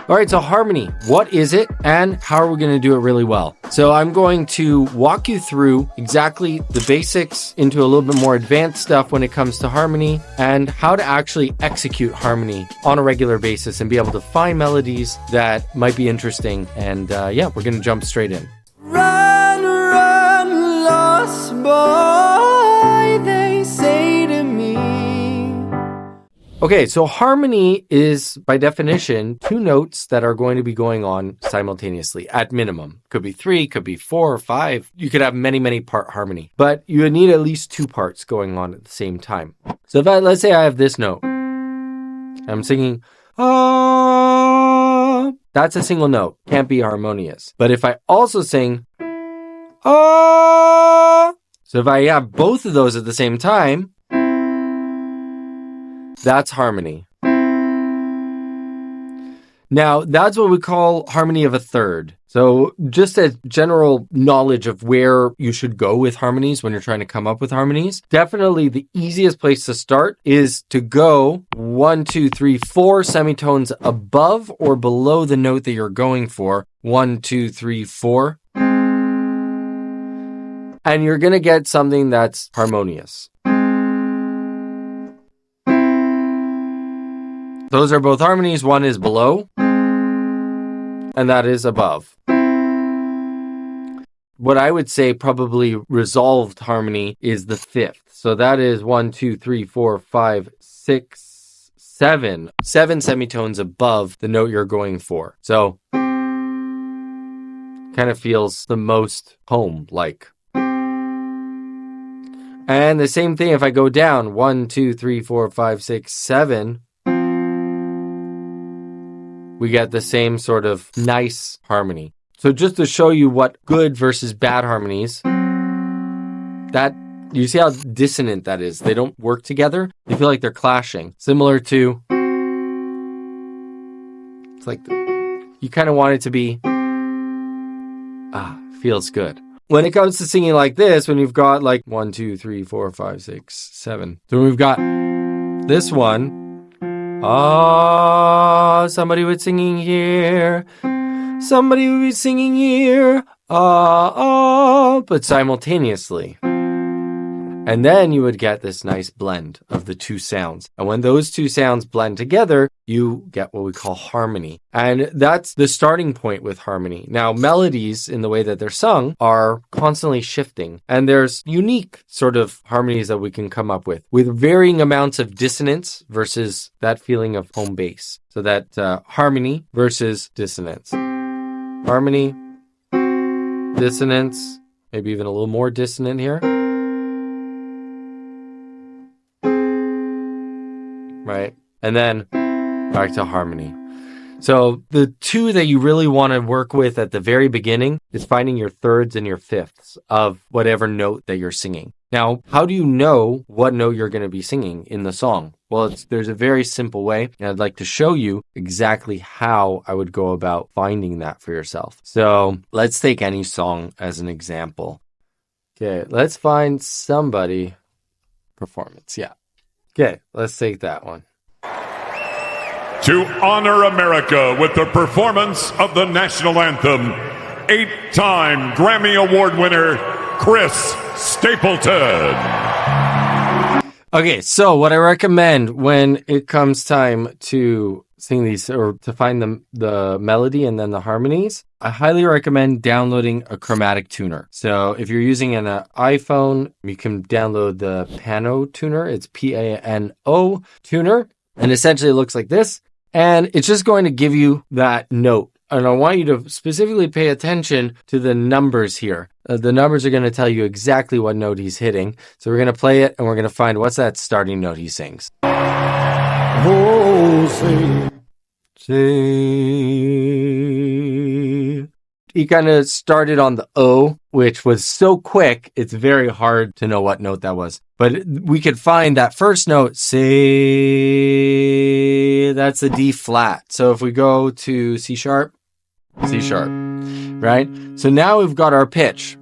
All right, so harmony, what is it and how are we going to do it really well? So I'm going to walk you through exactly the basics into a little bit more advanced stuff when it comes to harmony and how to actually execute harmony on a regular basis and be able to find melodies that might be interesting. And yeah, we're going to jump straight in. Run, run, lost boy, they say to me. Okay, so harmony is, by definition, two notes that are going to be going on simultaneously at minimum. Could be 3, could be 4 or 5. You could have many, many part harmony, but you need at least 2 parts going on at the same time. So if let's say I have this note, I'm singing, ah, that's a single note, can't be harmonious. But if I also sing, ah, so if I have both of those at the same time, that's harmony. Now, that's what we call harmony of a third. So just as general knowledge of where you should go with harmonies when you're trying to come up with harmonies, definitely the easiest place to start is to go 1, 2, 3, 4 semitones above or below the note that you're going for. 1, 2, 3, 4. And you're going to get something that's harmonious. Those are both harmonies. One is below, and that is above. What I would say probably resolved harmony is the 5th. So that is 1, 2, 3, 4, 5, 6, 7. 7 semitones above the note you're going for. So kind of feels the most home-like. And the same thing if I go down 1, 2, 3, 4, 5, 6, 7. We get the same sort of nice harmony. So just to show you what good versus bad harmonies, that you see how dissonant that is. They don't work together. They feel like they're clashing. Similar to, it's like you kind of want it to be, feels good. When it comes to singing like this, when you've got like 1, 2, 3, 4, 5, 6, 7. So we've got this one. Somebody was singing here. Somebody would be singing here. But simultaneously. And then you would get this nice blend of the two sounds. And when those two sounds blend together, you get what we call harmony. And that's the starting point with harmony. Now, melodies in the way that they're sung are constantly shifting. And there's unique sort of harmonies that we can come up with varying amounts of dissonance versus that feeling of home base. So that harmony versus dissonance. Harmony, dissonance, maybe even a little more dissonant here. Right? And then back to harmony. So the two that you really want to work with at the very beginning is finding your thirds and your fifths of whatever note that you're singing. Now, how do you know what note you're going to be singing in the song? Well, there's a very simple way, and I'd like to show you exactly how I would go about finding that for yourself. So let's take any song as an example. Okay, let's find somebody. Performance, yeah. Okay, let's take that one. To honor America with the performance of the national anthem, 8-time Grammy Award winner, Chris Stapleton. Okay, so what I recommend when it comes time to sing these or to find the melody and then the harmonies, I highly recommend downloading a Chromatic tuner. So if you're using an iPhone, you can download the Pano tuner. It's Pano tuner. And essentially it looks like this. And it's just going to give you that note. And I want you to specifically pay attention to the numbers here. The numbers are going to tell you exactly what note he's hitting. So we're going to play it and we're going to find what's that starting note he sings. Oh, say. He kind of started on the O, which was so quick, it's very hard to know what note that was. But we could find that first note, say, that's a D flat. So if we go to C sharp, right? So now we've got our pitch.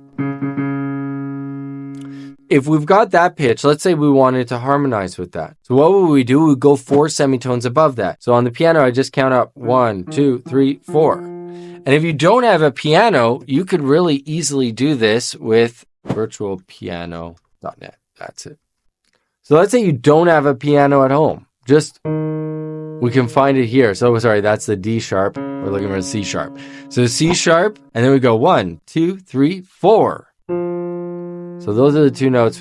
if we've got that pitch, let's say we wanted to harmonize with that. So what would we do? We'd go 4 semitones above that. So on the piano, I just count up 1, 2, 3, 4. And if you don't have a piano, you could really easily do this with virtualpiano.net. That's it. So let's say you don't have a piano at home. We can find it here. So sorry, that's the D sharp. We're looking for a C sharp. So C sharp, and then we go 1, 2, 3, 4. So those are the 2 notes.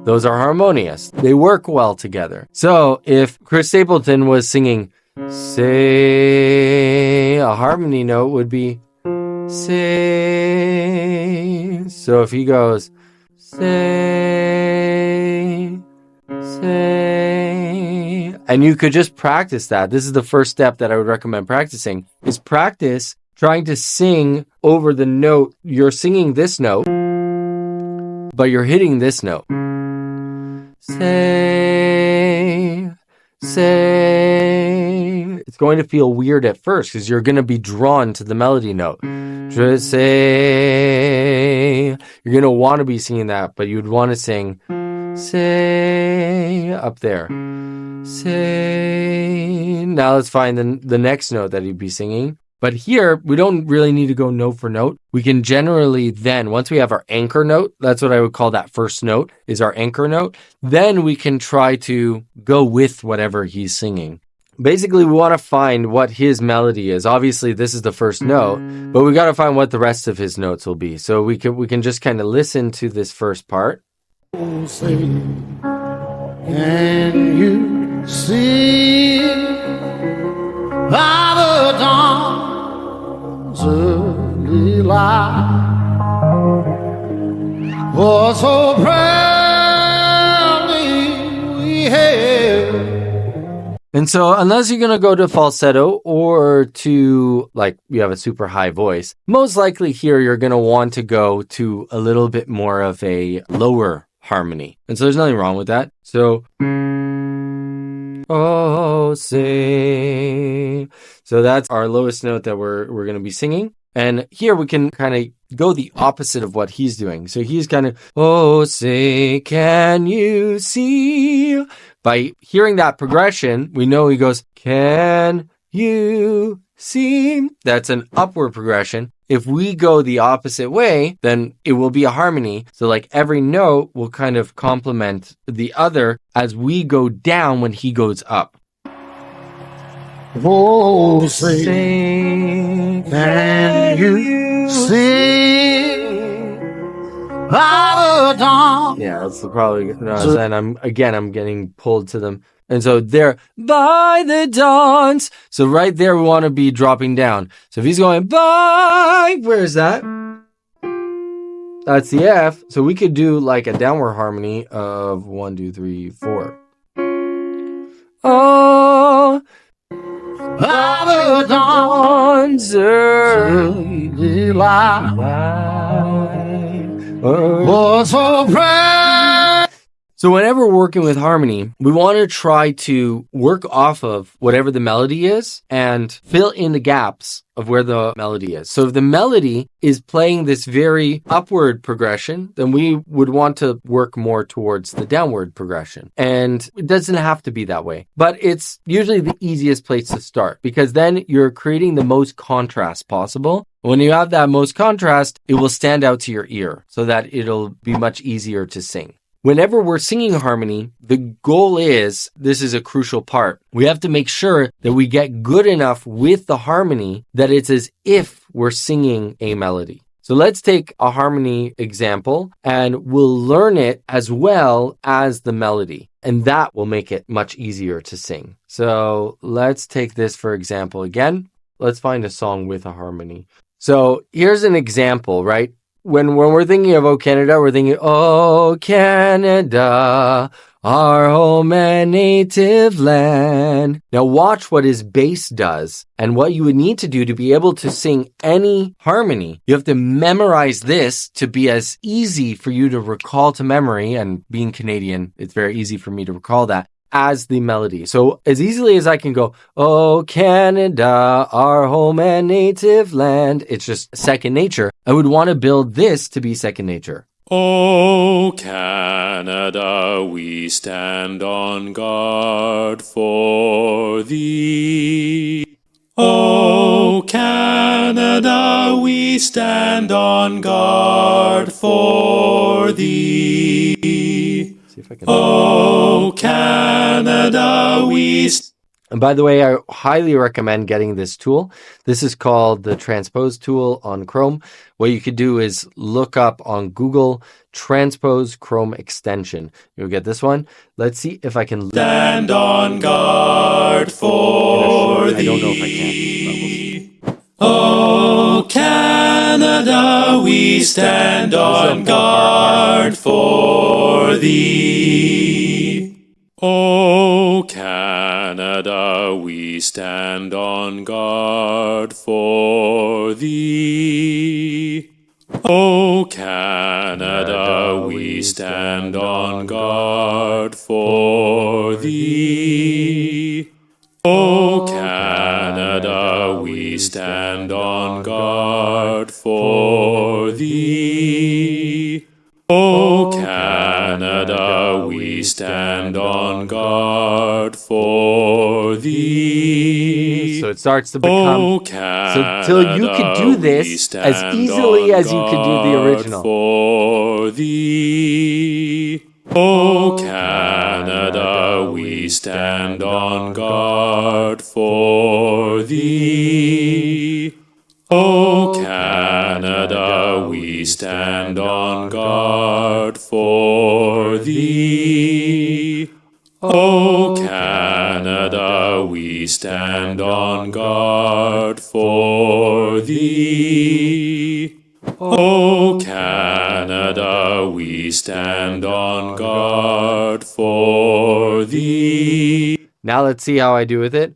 Those are harmonious. They work well together. So if Chris Stapleton was singing say, a harmony note would be say. So if he goes say, and you could just practice that. This is the first step that I would recommend practicing, is practice trying to sing over the note. You're singing this note, but you're hitting this note. Say. It's going to feel weird at first because you're going to be drawn to the melody note. Say. You're going to want to be singing that, but you'd want to sing say up there. Say. Now let's find the next note that he'd be singing. But here, we don't really need to go note for note. We can generally then, once we have our anchor note, that's what I would call that first note, is our anchor note. Then we can try to go with whatever he's singing. Basically, we want to find what his melody is. Obviously, this is the first note, but we got to find what the rest of his notes will be. So we can just kind of listen to this first part. Say, can you see by the dawn's early light was so proudly we hailed? And so unless you're going to go to falsetto or to, like, you have a super high voice, most likely here you're going to want to go to a little bit more of a lower harmony. And so there's nothing wrong with that. So, oh, say. So that's our lowest note that we're going to be singing. And here we can kind of go the opposite of what he's doing. So he's kind of, oh, say, can you see? By hearing that progression, we know he goes, can you see? That's an upward progression. If we go the opposite way, then it will be a harmony. So like every note will kind of complement the other as we go down when he goes up. Oh, say, can you see by the dawn? Yeah, that's probably no. And I'm getting pulled to them, and so there by the dawns. So right there, we want to be dropping down. So if he's going by, where's that? That's the F. So we could do like a downward harmony of 1, 2, 3, 4. Oh. By the dawn's early light was so bright. So whenever we're working with harmony, we want to try to work off of whatever the melody is and fill in the gaps of where the melody is. So if the melody is playing this very upward progression, then we would want to work more towards the downward progression. And it doesn't have to be that way, but it's usually the easiest place to start because then you're creating the most contrast possible. When you have that most contrast, it will stand out to your ear so that it'll be much easier to sing. Whenever we're singing harmony, the goal is, this is a crucial part, we have to make sure that we get good enough with the harmony that it's as if we're singing a melody. So let's take a harmony example and we'll learn it as well as the melody. And that will make it much easier to sing. So let's take this for example again. Let's find a song with a harmony. So here's an example, right? When we're thinking of Oh Canada, we're thinking, Oh Canada, our home and native land. Now watch what his bass does and what you would need to do to be able to sing any harmony. You have to memorize this to be as easy for you to recall to memory. And being Canadian, it's very easy for me to recall that. as the melody. So as easily as I can go, oh, Canada, our home and native land, it's just second nature. I would want to build this to be second nature. O Canada, we stand on guard for thee. O Canada, we stand on guard for thee. See if I can... O Canada, we... And by the way, I highly recommend getting this tool. This is called the Transpose tool on Chrome. What you could do is look up on Google Transpose Chrome extension. You'll get this one. Let's see if I can stand on guard for thee. I don't know if I can, but we'll see. O Canada, we stand on guard for thee. O Canada, we stand on guard for thee. O Canada, we stand on guard for thee. O Canada, we stand on guard for thee. O Canada, we stand on guard for thee. So it starts to become... So till you could do this as easily as you could do the original. For thee. O Canada, we stand on guard for thee. O Canada, we stand on guard for thee. O Canada, we stand on guard for thee. O Canada, we stand on guard for thee. Now let's see how I do with it.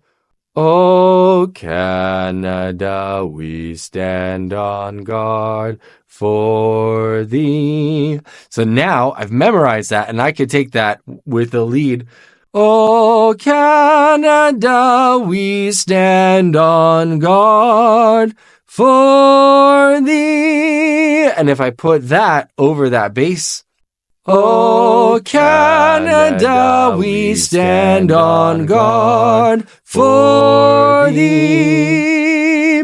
Oh, Canada, we stand on guard for thee. So now I've memorized that, and I could take that with the lead. Oh, Canada, we stand on guard for thee. And if I put that over that bass, oh, Canada, we stand on guard for thee.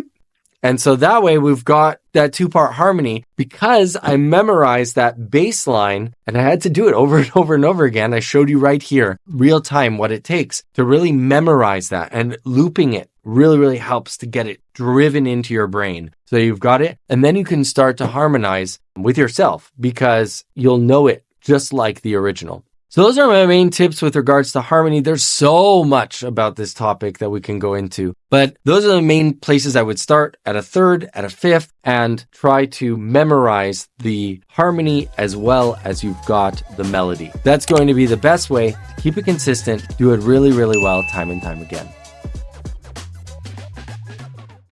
And so that way we've got that two-part harmony because I memorized that bass line and I had to do it over and over and over again. I showed you right here, real time, what it takes to really memorize that, and looping it really, really helps to get it driven into your brain. So you've got it, and then you can start to harmonize with yourself because you'll know it just like the original. So those are my main tips with regards to harmony. There's so much about this topic that we can go into, but those are the main places I would start, at a third, at a fifth, and try to memorize the harmony as well as you've got the melody. That's going to be the best way to keep it consistent, do it really, really well time and time again.